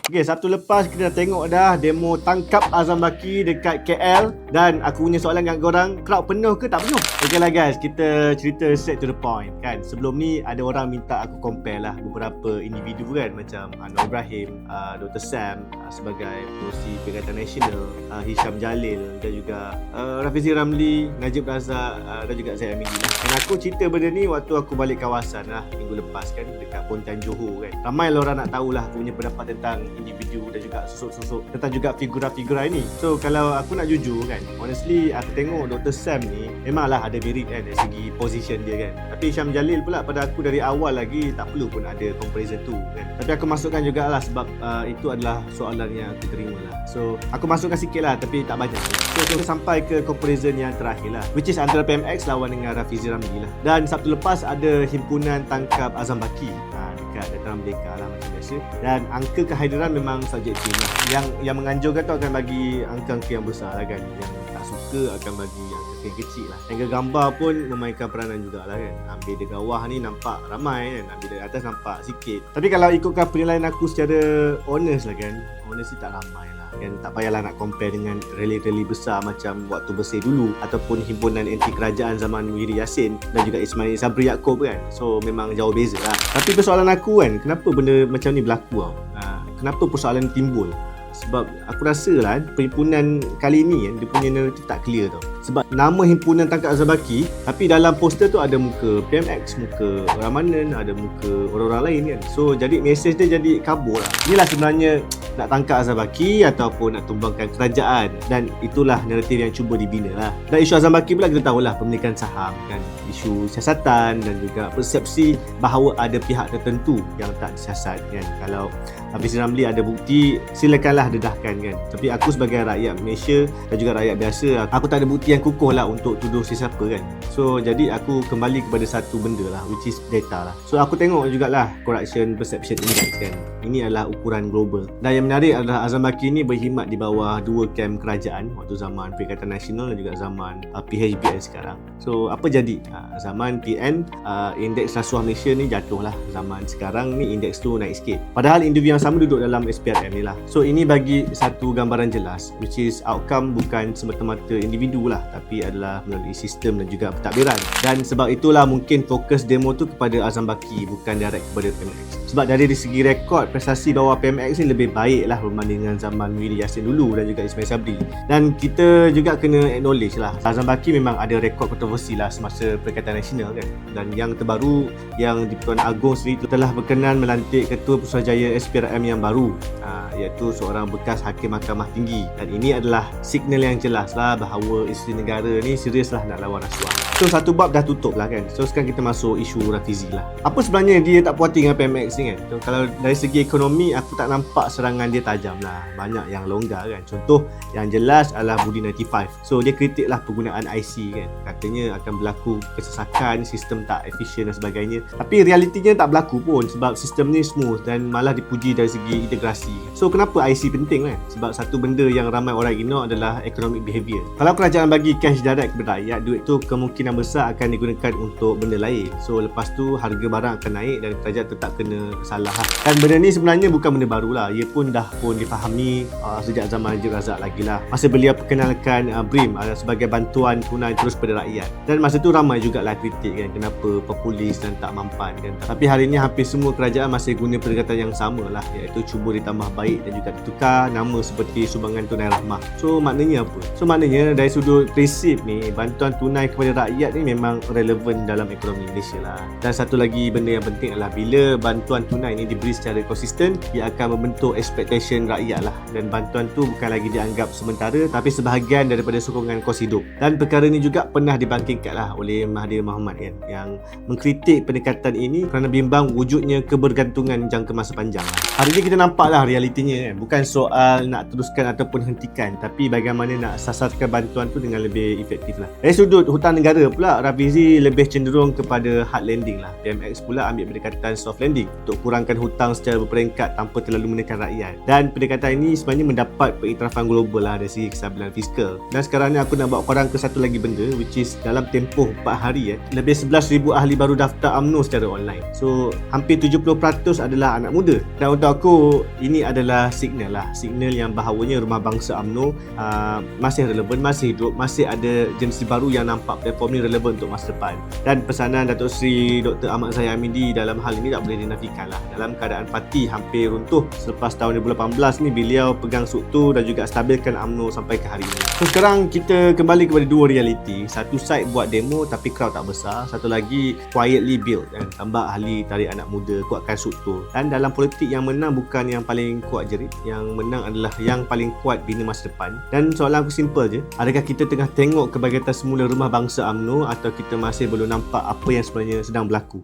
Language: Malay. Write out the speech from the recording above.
Okay, Sabtu lepas kita dah tengok dah demo tangkap Azam Baki dekat KL. Dan aku punya soalan dengan korang, crowd penuh ke tak penuh? Okay lah guys, kita cerita straight to the point kan. Sebelum ni ada orang minta aku compare lah beberapa individu kan, macam Anwar Ibrahim, Dr. Sam sebagai pengurusi Perikatan Nasional, Hisham Jalil dan juga Rafizi Ramli, Najib Razak dan juga Zaid Amini lah. Dan aku cerita benda ni waktu aku balik kawasan lah minggu lepas kan, dekat Pontian Johor kan. Ramai lah orang nak tahulah aku punya pendapat tentang individu dan juga sosok-sosok, tentang juga figura-figura ini. So kalau aku nak jujur kan, honestly aku tengok Dr. Sam ni memanglah ada merit kan dari segi position dia kan. Tapi Hisham Jalil pula pada aku dari awal lagi tak perlu pun ada comparison tu kan. Tapi aku masukkan jugalah sebab itu adalah soalan yang aku terima lah. So aku masukkan sikit lah tapi tak banyak. So kita sampai ke comparison yang terakhir lah, which is antara PMX lawan dengan Rafizi Ramli lah. Dan Sabtu lepas ada himpunan tangkap Azam Baki dekat Dataran Merdeka lah macam biasa. Dan angka kehadiran memang subjektif lah. Yang menganjurkan tu akan bagi angka-angka yang besar lah kan. Yang tak suka akan bagi angka yang kecil lah. Angle gambar pun memainkan peranan jugalah kan. Ambil dari bawah ni nampak ramai kan, ambil dari atas nampak sikit. Tapi kalau ikutkan penilaian aku secara honest lah kan, honestly tak ramai lah kan. Tak payahlah nak compare dengan rally-rally besar macam waktu Bersih dulu ataupun himpunan anti kerajaan zaman Wiri Yassin dan juga Ismail Sabri Yaakob kan. So memang jauh beza lah. Tapi persoalan aku kan, kenapa benda macam ni berlaku tau? Kenapa persoalan timbul? Sebab aku rasa lah perhimpunan kali ni kan, dia punya narrative tak clear tau. Sebab nama himpunan tangkap Azam Baki, tapi dalam poster tu ada muka PMX, muka Ramanan, ada muka orang-orang lain kan. So jadi mesej dia jadi kabur lah. Inilah sebenarnya nak tangkap Azam Baki ataupun nak tumbangkan kerajaan. Dan itulah naratif yang cuba dibina lah. Dan isu Azam Baki pula kita tahulah pemilikan saham kan, isu siasatan dan juga persepsi bahawa ada pihak tertentu yang tak disiasat kan. Kalau Hafiz Ramli ada bukti, silakanlah dedahkan kan. Tapi aku sebagai rakyat Malaysia dan juga rakyat biasa, aku tak ada bukti yang kukuh lah untuk tuduh sesiapa kan. So jadi aku kembali kepada satu benda lah, which is data lah. So aku tengok jugalah Corruption Perception Index kan. Ini adalah ukuran global. Dan yang menarik adalah Azam Baki ni berkhidmat di bawah dua kem kerajaan waktu zaman Perikatan Nasional dan juga zaman PHBN sekarang. So apa jadi? Zaman PN, indeks rasuah Malaysia ni jatuh lah. Zaman sekarang ni indeks tu naik sikit. Padahal individu yang sama duduk dalam SPRM ni lah. So ini bagi satu gambaran jelas, which is outcome bukan semata-mata individu lah, tapi adalah melalui sistem dan juga pentadbiran. Dan sebab itulah mungkin fokus demo tu kepada Azam Baki, bukan direct kepada PMX. Sebab dari segi rekod prestasi bawah PMX ni lebih baik lah berbanding dengan zaman Wiri Yassin dulu dan juga Ismail Sabri. Dan kita juga kena acknowledge lah, Azam Baki memang ada rekod kontroversi lah semasa Perikatan Nasional kan. Dan yang terbaru, yang di-Pertuan Agong sendiri telah berkenan melantik Ketua Putrajaya SPRM yang baru, iaitu seorang bekas Hakim Mahkamah Tinggi. Dan ini adalah signal yang jelas lah bahawa institusi negara ni serius lah nak lawan rasuah. So satu bab dah tutup lah kan. So sekarang kita masuk isu Rafizi lah. Apa sebenarnya dia tak puas hati dengan PMX ni kan? So, kalau dari segi ekonomi aku tak nampak serangan dia tajam lah. Banyak yang longgar kan. Contoh yang jelas adalah Budi 95. So dia kritik lah penggunaan IC kan. Katanya akan berlaku kesesakan, sistem tak efisien dan sebagainya. Tapi realitinya tak berlaku pun sebab sistem ni smooth dan malah dipuji dari segi integrasi. So kenapa IC penting kan? Sebab satu benda yang ramai orang ignore adalah economic behaviour. Kalau kerajaan bagi cash direct kepada rakyat, duit tu kemungkinan besar akan digunakan untuk benda lain. So lepas tu harga barang akan naik dan kerajaan tetap kena salah. Dan benda ni sebenarnya bukan benda baru lah. Ia pun dah difahami sejak zaman Najib Razak lagi lah. Masa beliau perkenalkan BRIM sebagai bantuan tunai terus pada rakyat. Dan masa tu ramai jugalah kritik kan, kenapa populis dan tak mampan kan. Tapi hari ni hampir semua kerajaan masih guna pendekatan yang sama lah, iaitu cuba ditambah baik dan juga ditukar nama seperti sumbangan tunai rahmah. So maknanya apa? So maknanya dari sudut prinsip ni, bantuan tunai kepada rakyat ni memang relevan dalam ekonomi Malaysia lah. Dan satu lagi benda yang penting adalah bila bantuan tunai ni diberi secara konsisten, dia akan membentuk expectation rakyat lah. Dan bantuan tu bukan lagi dianggap sementara tapi sebahagian daripada sokongan kos hidup. Dan perkara ni juga pernah dibangkitkan lah oleh Mahathir Mohamad kan, yang mengkritik pendekatan ini kerana bimbang wujudnya kebergantungan jangka masa panjang lah. Hari ni kita nampak lah realitinya kan. Bukan soal nak teruskan ataupun hentikan, tapi bagaimana nak sasarkan bantuan tu dengan lebih efektif lah. Dari sudut hutang negara pula, Rafizi lebih cenderung kepada hard landing lah. PMX pula ambil pendekatan soft landing untuk kurangkan hutang secara berperingkat tanpa terlalu menekan rakyat. Dan pendekatan ini sebenarnya mendapat pengiktirafan global lah dari segi kestabilan fiskal. Dan sekarang ni aku nak bawa korang ke satu lagi benda, which is dalam tempoh 4 hari lebih 11,000 ahli baru daftar UMNO secara online. So hampir 70% adalah anak muda. Dan untuk aku ini adalah adalah signal yang bahawanya Rumah Bangsa UMNO masih relevan, masih hidup, masih ada generasi baru yang nampak platform ni relevan untuk masa depan. Dan pesanan Datuk Seri Dr. Ahmad Zahid Hamidi dalam hal ini tak boleh dinafikan lah. Dalam keadaan parti hampir runtuh selepas tahun 2018 ni, beliau pegang struktur dan juga stabilkan UMNO sampai ke hari ini. So sekarang kita kembali kepada dua realiti. Satu side buat demo tapi crowd tak besar, satu lagi quietly build kan, tambah ahli, tarik anak muda, kuatkan struktur. Dan dalam politik, yang menang bukan yang paling kuat jerit, yang menang adalah yang paling kuat bina masa depan. Dan soalan aku simple je, adakah kita tengah tengok kebangkitan semula Rumah Bangsa UMNO atau kita masih belum nampak apa yang sebenarnya sedang berlaku?